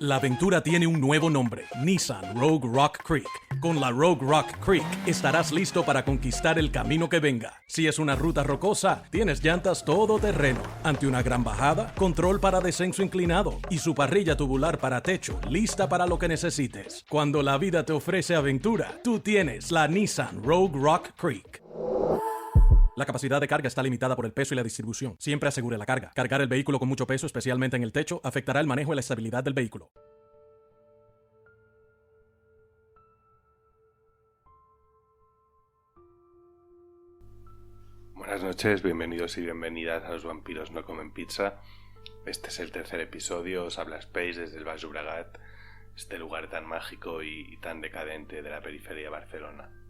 La aventura tiene un nuevo nombre, Nissan Rogue Rock Creek. Con la Rogue Rock Creek estarás listo para conquistar el camino que venga. Si es una ruta rocosa, tienes llantas todoterreno. Ante una gran bajada, control para descenso inclinado y su parrilla tubular para techo, lista para lo que necesites. Cuando la vida te ofrece aventura, tú tienes la Nissan Rogue Rock Creek. La capacidad de carga está limitada por el peso y la distribución. Siempre asegure la carga. Cargar el vehículo con mucho peso, especialmente en el techo, afectará el manejo y la estabilidad del vehículo. Buenas noches, bienvenidos y bienvenidas a Los vampiros no comen pizza. Este es el tercer episodio, os habla Space desde el Baix Llobregat, este lugar tan mágico y tan decadente de la periferia de Barcelona.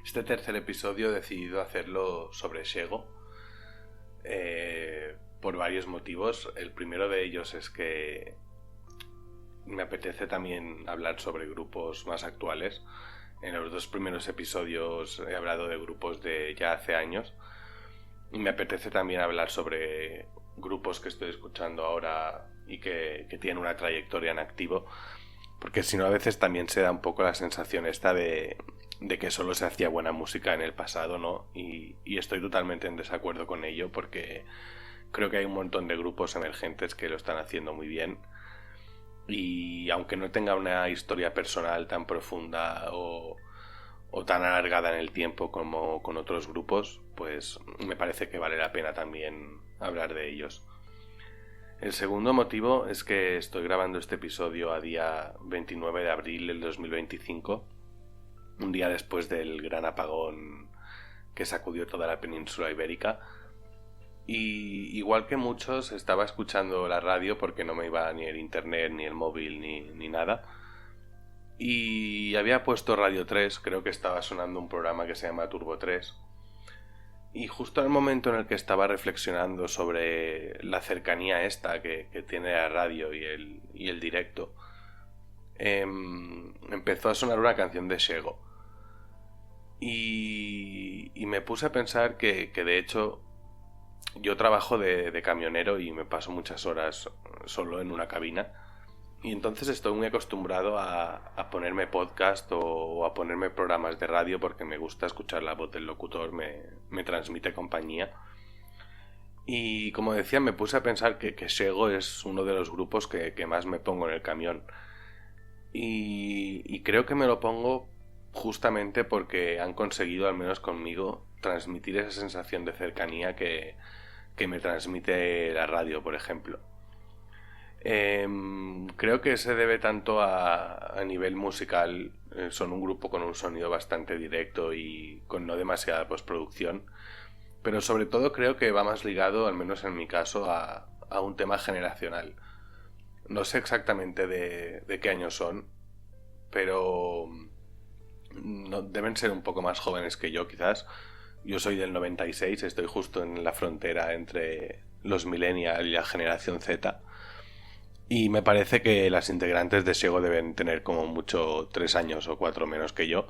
Este tercer episodio he decidido hacerlo sobre Shego por varios motivos. El primero de ellos es que me apetece también hablar sobre grupos más actuales. En los dos primeros episodios he hablado de grupos de ya hace años y me apetece también hablar sobre grupos que estoy escuchando ahora y que tienen una trayectoria en activo, porque si no a veces también se da un poco la sensación esta de que solo se hacía buena música en el pasado, ¿no? Y estoy totalmente en desacuerdo con ello, porque creo que hay un montón de grupos emergentes que lo están haciendo muy bien, y aunque no tenga una historia personal tan profunda o tan alargada en el tiempo como con otros grupos, pues me parece que vale la pena también hablar de ellos. El segundo motivo es que estoy grabando este episodio a día 29 de abril del 2025, un día después del gran apagón que sacudió toda la península ibérica, y igual que muchos estaba escuchando la radio porque no me iba ni el internet, ni el móvil, ni nada, y había puesto Radio 3, creo que estaba sonando un programa que se llama Turbo 3, y justo en el momento en el que estaba reflexionando sobre la cercanía esta que tiene la radio y el directo, empezó a sonar una canción de Shego. Y me puse a pensar que de hecho yo trabajo de camionero y me paso muchas horas solo en una cabina, y entonces estoy muy acostumbrado a ponerme podcast o a ponerme programas de radio porque me gusta escuchar la voz del locutor, me transmite compañía. Y como decía, me puse a pensar que Shego es uno de los grupos que más me pongo en el camión, y creo que me lo pongo justamente porque han conseguido, al menos conmigo, transmitir esa sensación de cercanía que me transmite la radio, por ejemplo. Creo que se debe tanto a nivel musical. Son un grupo con un sonido bastante directo y con no demasiada postproducción, pero sobre todo creo que va más ligado, al menos en mi caso, a un tema generacional. No sé exactamente de qué años son, pero no, deben ser un poco más jóvenes que yo, quizás. Yo soy del 96, estoy justo en la frontera entre los millennials y la generación Z, y me parece que las integrantes de Shego deben tener como mucho 3 años o 4 menos que yo,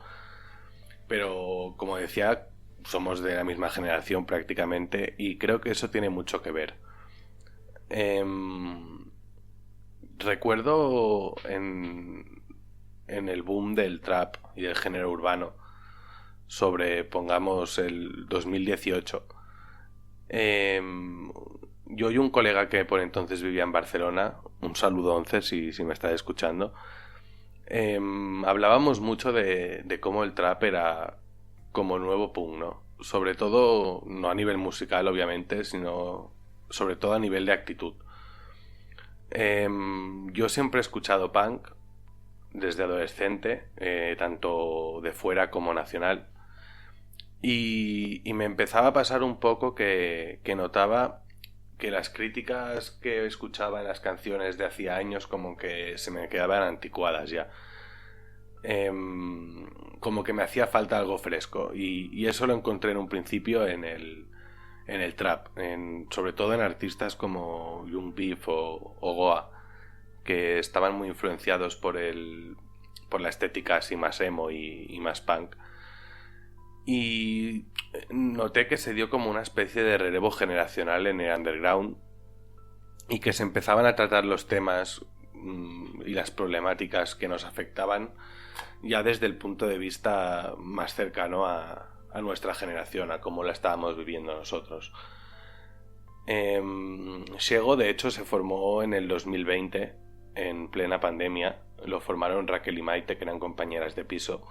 pero como decía, somos de la misma generación prácticamente, y creo que eso tiene mucho que ver. Recuerdo en el boom del trap y del género urbano sobre, pongamos, el 2018, yo y un colega que por entonces vivía en Barcelona, un saludo 11 si me estás escuchando, hablábamos mucho de cómo el trap era como nuevo punk, ¿no? Sobre todo, no a nivel musical obviamente, sino sobre todo a nivel de actitud. Yo siempre he escuchado punk desde adolescente, tanto de fuera como nacional, y me empezaba a pasar un poco que notaba que las críticas que escuchaba en las canciones de hacía años como que se me quedaban anticuadas ya, como que me hacía falta algo fresco, y eso lo encontré en un principio en el trap, sobre todo en artistas como Young Beef o Goa, que estaban muy influenciados por la estética así más emo y más punk. Y noté que se dio como una especie de relevo generacional en el underground y que se empezaban a tratar los temas y las problemáticas que nos afectaban ya desde el punto de vista más cercano a nuestra generación, a cómo la estábamos viviendo nosotros. Shego, de hecho, se formó en el 2020, en plena pandemia. Lo formaron Raquel y Maite, que eran compañeras de piso.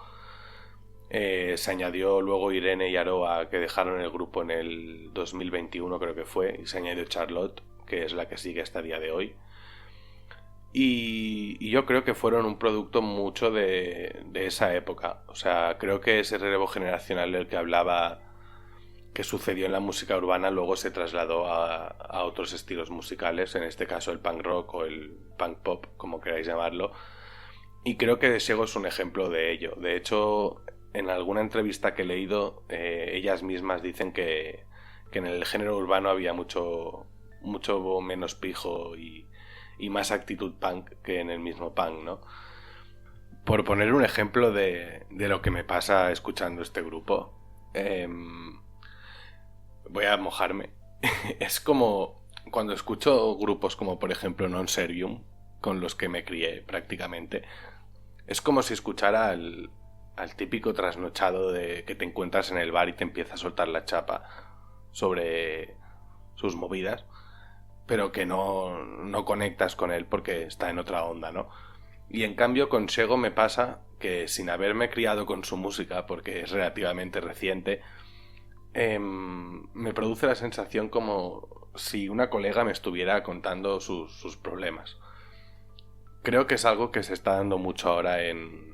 Se añadió luego Irene y Aroa, que dejaron el grupo en el 2021, creo que fue, y se añadió Charlotte, que es la que sigue hasta el día de hoy. Y yo creo que fueron un producto mucho de esa época. O sea, creo que ese relevo generacional del que hablaba, que sucedió en la música urbana, luego se trasladó a otros estilos musicales, en este caso el punk rock o el punk pop, como queráis llamarlo. Y creo que Shego es un ejemplo de ello. De hecho, en alguna entrevista que he leído, ellas mismas dicen que en el género urbano había mucho menos pijo y más actitud punk que en el mismo punk, ¿no? Por poner un ejemplo de lo que me pasa escuchando este grupo, voy a mojarme. Es como cuando escucho grupos como por ejemplo Non Servium, con los que me crié prácticamente. Es como si escuchara al típico trasnochado que te encuentras en el bar y te empieza a soltar la chapa sobre sus movidas, pero que no conectas con él porque está en otra onda, ¿no? Y en cambio con Shego me pasa que, sin haberme criado con su música, porque es relativamente reciente, me produce la sensación como si una colega me estuviera contando sus problemas. Creo que es algo que se está dando mucho ahora en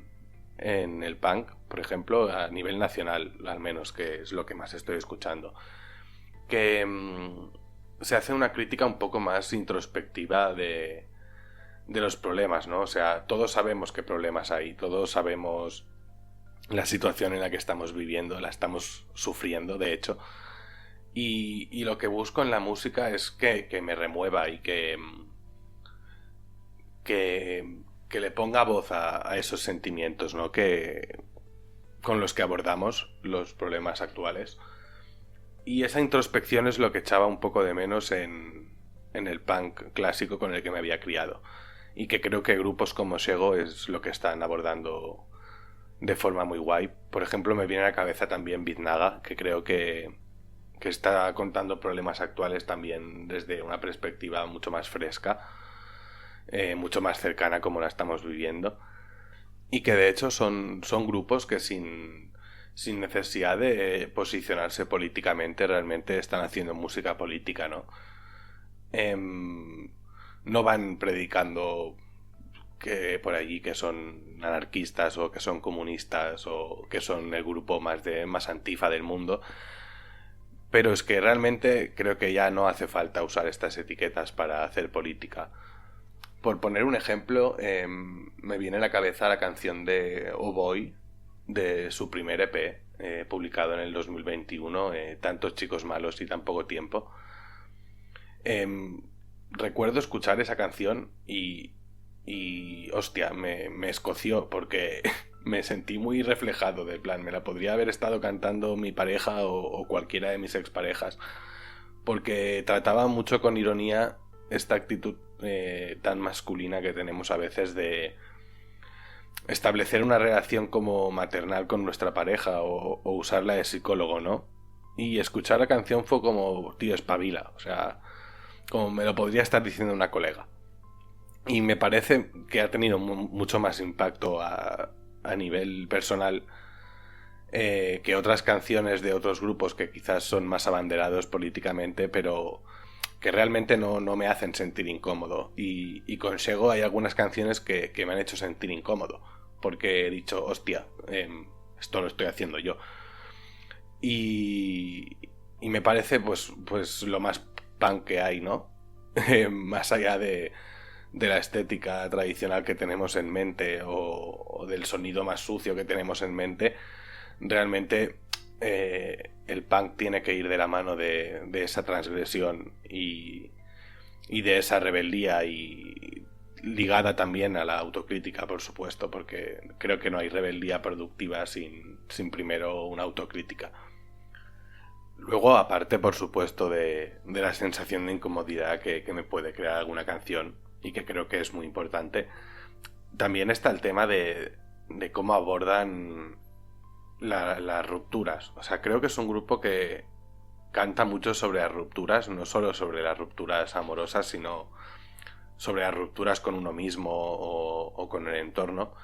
el punk, por ejemplo, a nivel nacional, al menos, que es lo que más estoy escuchando. Que se hace una crítica un poco más introspectiva de los problemas, ¿no? O sea, todos sabemos qué problemas hay, todos sabemos la situación en la que estamos viviendo, la estamos sufriendo, de hecho. Y lo que busco en la música es que me remueva y que le ponga voz a esos sentimientos, ¿no? Con los que abordamos los problemas actuales. Y esa introspección es lo que echaba un poco de menos en el punk clásico con el que me había criado. Y que creo que grupos como Shego es lo que están abordando de forma muy guay. Por ejemplo, me viene a la cabeza también Biznaga, que creo que está contando problemas actuales también desde una perspectiva mucho más fresca, mucho más cercana como la estamos viviendo. Y que de hecho son grupos que sin necesidad de posicionarse políticamente realmente están haciendo música política, ¿no? No van predicando que por allí que son anarquistas o que son comunistas o que son el grupo más antifa del mundo, pero es que realmente creo que ya no hace falta usar estas etiquetas para hacer política. Por poner un ejemplo, me viene a la cabeza la canción de Oh Boy, de su primer EP, publicado en el 2021, Tantos chicos malos y tan poco tiempo. Recuerdo escuchar esa canción y hostia, me escoció porque me sentí muy reflejado, de plan, me la podría haber estado cantando mi pareja o cualquiera de mis exparejas, porque trataba mucho con ironía esta actitud tan masculina que tenemos a veces de establecer una relación como maternal con nuestra pareja o usarla de psicólogo, ¿no? Y escuchar la canción fue como, tío, espabila, o sea, como me lo podría estar diciendo una colega. Y me parece que ha tenido mucho más impacto a nivel personal que otras canciones de otros grupos que quizás son más abanderados políticamente, pero que realmente no me hacen sentir incómodo. Y con Shego hay algunas canciones que me han hecho sentir incómodo, porque he dicho, hostia, esto lo estoy haciendo yo. Y me parece pues lo más punk que hay, ¿no? Más allá de la estética tradicional que tenemos en mente o del sonido más sucio que tenemos en mente, realmente el punk tiene que ir de la mano de esa transgresión y de esa rebeldía, y ligada también a la autocrítica, por supuesto, porque creo que no hay rebeldía productiva sin primero una autocrítica. Luego, aparte, por supuesto, de la sensación de incomodidad que me puede crear alguna canción, y que creo que es muy importante. También está el tema de cómo abordan las rupturas. O sea, creo que es un grupo que canta mucho sobre las rupturas, no solo sobre las rupturas amorosas, sino sobre las rupturas con uno mismo o con el entorno.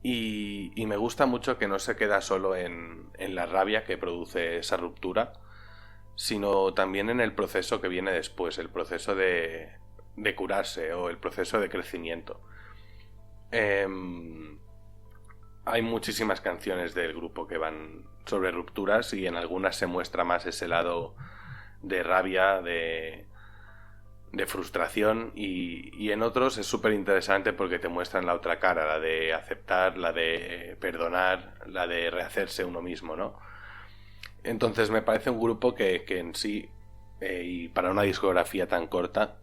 Y me gusta mucho que no se queda solo en la rabia que produce esa ruptura, sino también en el proceso que viene después, el proceso de curarse o el proceso de crecimiento. Hay muchísimas canciones del grupo que van sobre rupturas y en algunas se muestra más ese lado de rabia, de frustración y en otros es súper interesante porque te muestran la otra cara, la de aceptar, la de perdonar, la de rehacerse uno mismo, ¿no? Entonces me parece un grupo que en sí, y para una discografía tan corta,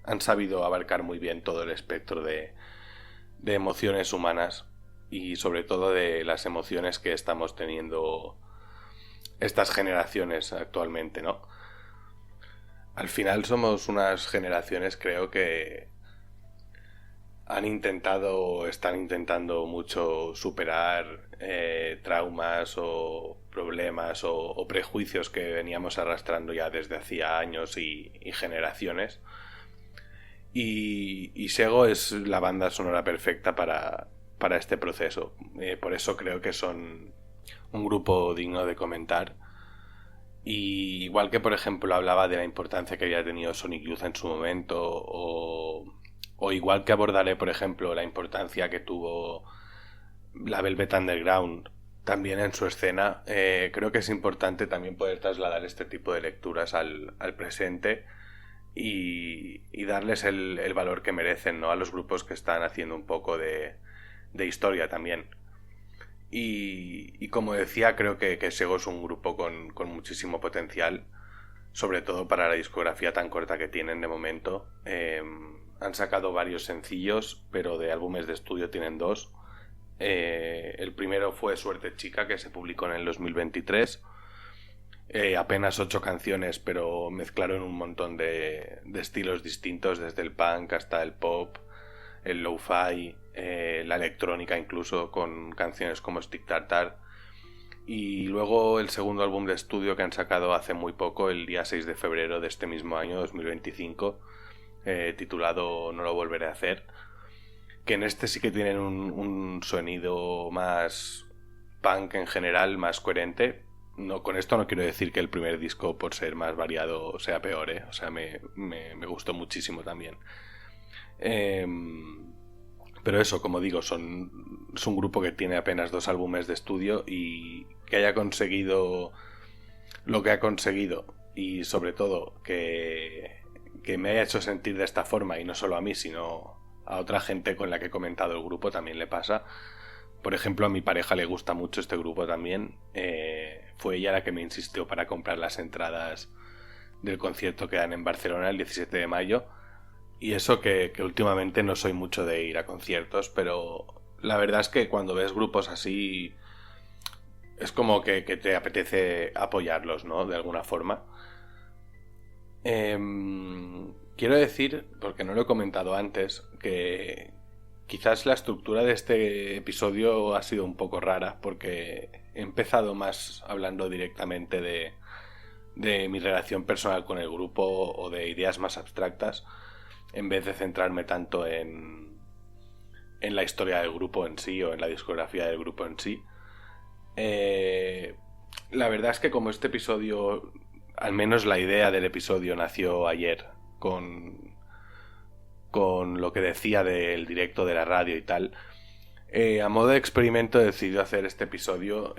han sabido abarcar muy bien todo el espectro de emociones humanas y sobre todo de las emociones que estamos teniendo estas generaciones actualmente, ¿no? Al final somos unas generaciones, creo que están intentando mucho superar traumas o problemas o prejuicios que veníamos arrastrando ya desde hacía años y generaciones. Y Sego es la banda sonora perfecta para este proceso. Por eso creo que son un grupo digno de comentar. Y igual que, por ejemplo, hablaba de la importancia que había tenido Sonic Youth en su momento, o igual que abordaré, por ejemplo, la importancia que tuvo la Velvet Underground también en su escena, creo que es importante también poder trasladar este tipo de lecturas al presente y darles el valor que merecen, ¿no? A los grupos que están haciendo un poco de historia también. Y como decía, creo que Sego es un grupo con muchísimo potencial, sobre todo para la discografía tan corta que tienen de momento. Han sacado varios sencillos, pero de álbumes de estudio tienen 2. El primero fue Suerte Chica, que se publicó en el 2023. Apenas 8 canciones, pero mezclaron un montón de estilos distintos, desde el punk hasta el pop, el lo-fi, la electrónica incluso, con canciones como Stick Tartar. Y luego el segundo álbum de estudio que han sacado hace muy poco, el día 6 de febrero de este mismo año, 2025, titulado No lo volveré a hacer, que en este sí que tienen un sonido más punk en general, más coherente. No, con esto no quiero decir que el primer disco, por ser más variado, sea peor, ¿eh? O sea, me gustó muchísimo también. Pero eso, como digo, es un grupo que tiene apenas 2 álbumes de estudio y que haya conseguido lo que ha conseguido y sobre todo que me haya hecho sentir de esta forma, y no solo a mí, sino a otra gente con la que he comentado el grupo también le pasa. Por ejemplo, a mi pareja le gusta mucho este grupo también. Fue ella la que me insistió para comprar las entradas del concierto que dan en Barcelona el 17 de mayo. Y eso que últimamente no soy mucho de ir a conciertos, pero la verdad es que cuando ves grupos así es como que te apetece apoyarlos, ¿no? De alguna forma. Quiero decir, porque no lo he comentado antes, que quizás la estructura de este episodio ha sido un poco rara, porque he empezado más hablando directamente de mi relación personal con el grupo o de ideas más abstractas, en vez de centrarme tanto en la historia del grupo en sí o en la discografía del grupo en sí. La verdad es que como este episodio, al menos la idea del episodio nació ayer con lo que decía del directo de la radio y tal, a modo de experimento he decidido hacer este episodio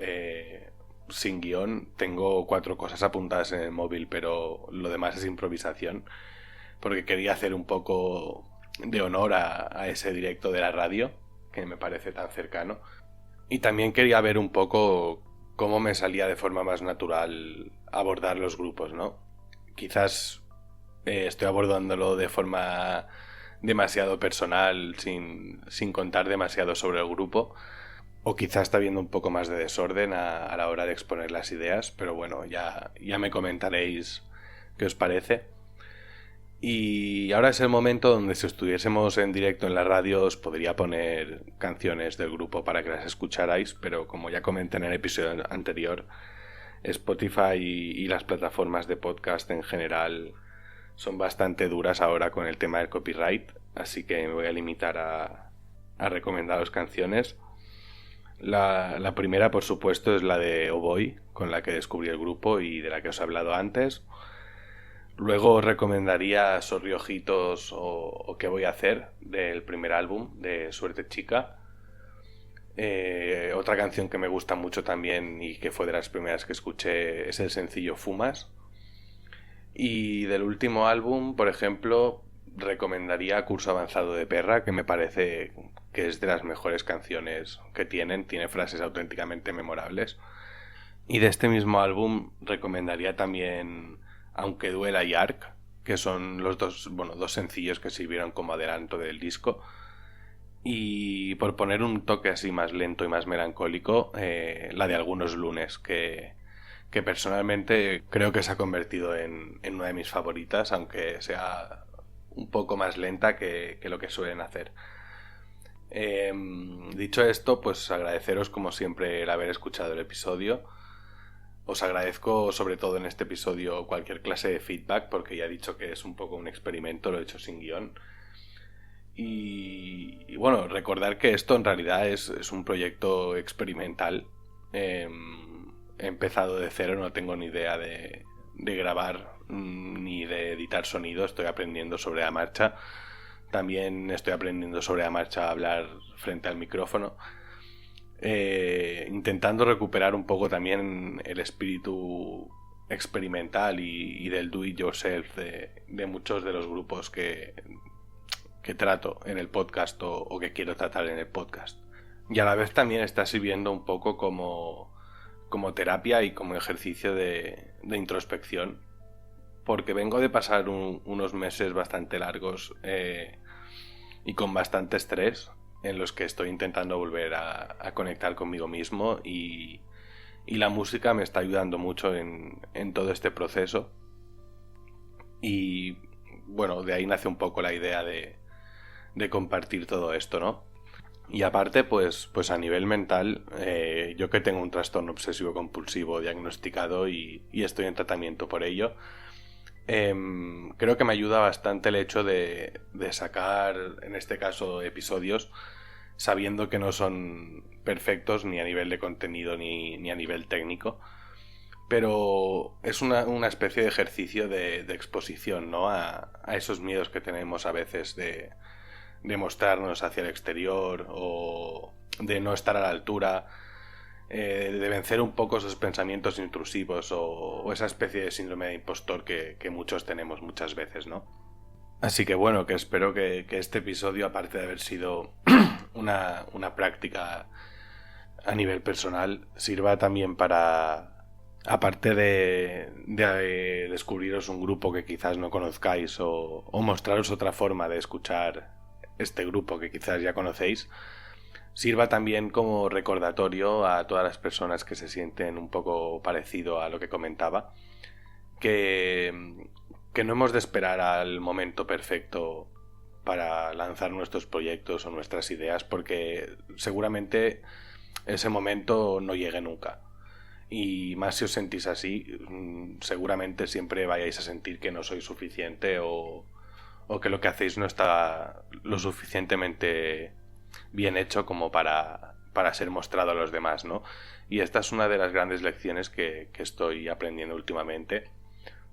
sin guión. Tengo 4 cosas apuntadas en el móvil, pero lo demás es improvisación, porque quería hacer un poco de honor a ese directo de la radio, que me parece tan cercano. Y también quería ver un poco cómo me salía de forma más natural abordar los grupos, ¿no? Quizás estoy abordándolo de forma demasiado personal, sin contar demasiado sobre el grupo, o quizás está habiendo un poco más de desorden a la hora de exponer las ideas, pero bueno, ya me comentaréis qué os parece. Y ahora es el momento donde si estuviésemos en directo en la radio os podría poner canciones del grupo para que las escucharais, pero como ya comenté en el episodio anterior, Spotify y las plataformas de podcast en general son bastante duras ahora con el tema del copyright, así que me voy a limitar a recomendaros canciones. La primera, por supuesto, es la de Oh Boy, con la que descubrí el grupo y de la que os he hablado antes. Luego os recomendaría Sorry Ojitos o ¿Qué voy a hacer?, del primer álbum de Suerte Chica. Otra canción que me gusta mucho también y que fue de las primeras que escuché es el sencillo Fumas. Y del último álbum, por ejemplo, recomendaría Curso Avanzado de Perra, que me parece que es de las mejores canciones que tienen. Tiene frases auténticamente memorables. Y de este mismo álbum recomendaría también Aunque duela y Arc, que son los dos sencillos que sirvieron como adelanto del disco. Y por poner un toque así más lento y más melancólico, la de Algunos lunes, que personalmente creo que se ha convertido en una de mis favoritas, aunque sea un poco más lenta que lo que suelen hacer. Dicho esto, pues agradeceros como siempre el haber escuchado el episodio. Os agradezco sobre todo en este episodio cualquier clase de feedback, porque ya he dicho que es un poco un experimento, lo he hecho sin guión. Y bueno, recordar que esto en realidad es un proyecto experimental. He empezado de cero, no tengo ni idea de grabar ni de editar sonido, estoy aprendiendo sobre la marcha. También estoy aprendiendo sobre la marcha a hablar frente al micrófono. Intentando recuperar un poco también el espíritu experimental y del do it yourself de muchos de los grupos que trato en el podcast o que quiero tratar en el podcast. Y a la vez también está sirviendo un poco como terapia y como ejercicio de introspección, porque vengo de pasar unos meses bastante largos y con bastante estrés, en los que estoy intentando volver a conectar conmigo mismo y la música me está ayudando mucho en todo este proceso. Y bueno, de ahí nace un poco la idea de compartir todo esto, ¿no? Y aparte, pues a nivel mental, yo que tengo un trastorno obsesivo compulsivo diagnosticado y estoy en tratamiento por ello, creo que me ayuda bastante el hecho de sacar, en este caso, episodios sabiendo que no son perfectos ni a nivel de contenido ni a nivel técnico, pero es una especie de ejercicio de exposición, ¿no? A esos miedos que tenemos a veces de mostrarnos hacia el exterior o de no estar a la altura, de vencer un poco esos pensamientos intrusivos o esa especie de síndrome de impostor que muchos tenemos muchas veces, ¿no? Así que bueno, que espero que este episodio, aparte de haber sido una práctica a nivel personal, sirva también para, aparte de descubriros un grupo que quizás no conozcáis o mostraros otra forma de escuchar este grupo que quizás ya conocéis, sirva también como recordatorio a todas las personas que se sienten un poco parecido a lo que comentaba, que no hemos de esperar al momento perfecto para lanzar nuestros proyectos o nuestras ideas, porque seguramente ese momento no llegue nunca. Y más si os sentís así, seguramente siempre vayáis a sentir que no sois suficiente o que lo que hacéis no está lo suficientemente bien hecho como para ser mostrado a los demás, ¿no? Y esta es una de las grandes lecciones que estoy aprendiendo últimamente,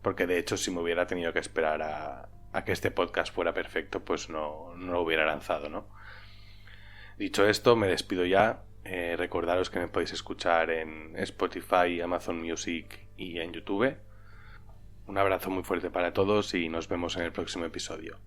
porque de hecho si me hubiera tenido que esperar a que este podcast fuera perfecto, pues no lo hubiera lanzado, ¿no? Dicho esto, me despido ya. Recordaros que me podéis escuchar en Spotify, Amazon Music y en YouTube. Un abrazo muy fuerte para todos y nos vemos en el próximo episodio.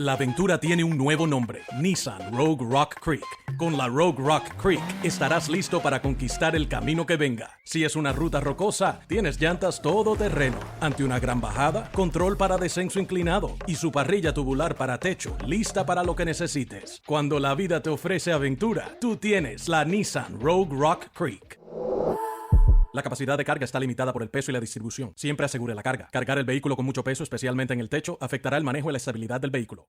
La aventura tiene un nuevo nombre, Nissan Rogue Rock Creek. Con la Rogue Rock Creek estarás listo para conquistar el camino que venga. Si es una ruta rocosa, tienes llantas todoterreno. Ante una gran bajada, control para descenso inclinado y su parrilla tubular para techo, lista para lo que necesites. Cuando la vida te ofrece aventura, tú tienes la Nissan Rogue Rock Creek. La capacidad de carga está limitada por el peso y la distribución. Siempre asegure la carga. Cargar el vehículo con mucho peso, especialmente en el techo, afectará el manejo y la estabilidad del vehículo.